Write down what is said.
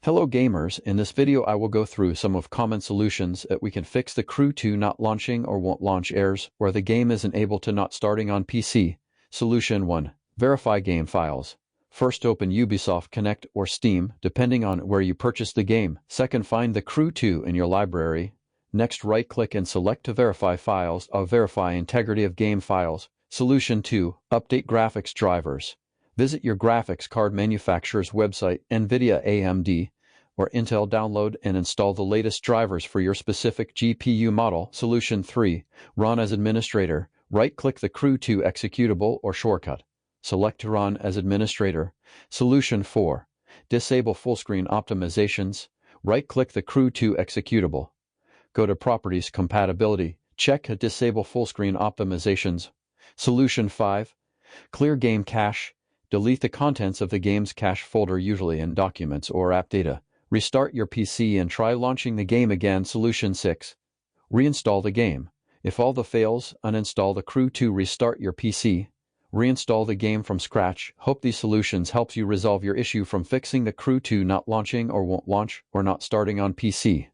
Hello gamers, in this video I will go through some of common solutions that we can fix the Crew 2 not launching or won't launch errors where the game isn't able to not starting on PC. Solution 1. Verify game files. First, open Ubisoft Connect or Steam, depending on where you purchased the game. Second, find the Crew 2 in your library. Next, right-click and select to verify files or verify integrity of game files. Solution 2. Update graphics drivers. Visit your graphics card manufacturer's website, NVIDIA, AMD, or Intel, download and install the latest drivers for your specific GPU model. Solution 3. Run as administrator. Right-click the Crew 2 executable or shortcut. Select to run as administrator. Solution 4. Disable full-screen optimizations. Right-click the Crew 2 executable. Go to Properties Compatibility. Check Disable full-screen optimizations. Solution 5. Clear game cache. Delete the contents of the game's cache folder, usually in Documents or App Data. Restart your PC and try launching the game again. Solution 6. Reinstall the game. If all the fails, uninstall the Crew 2, restart your PC. Reinstall the game from scratch. Hope these solutions helps you resolve your issue from fixing the Crew 2 not launching or won't launch or not starting on PC.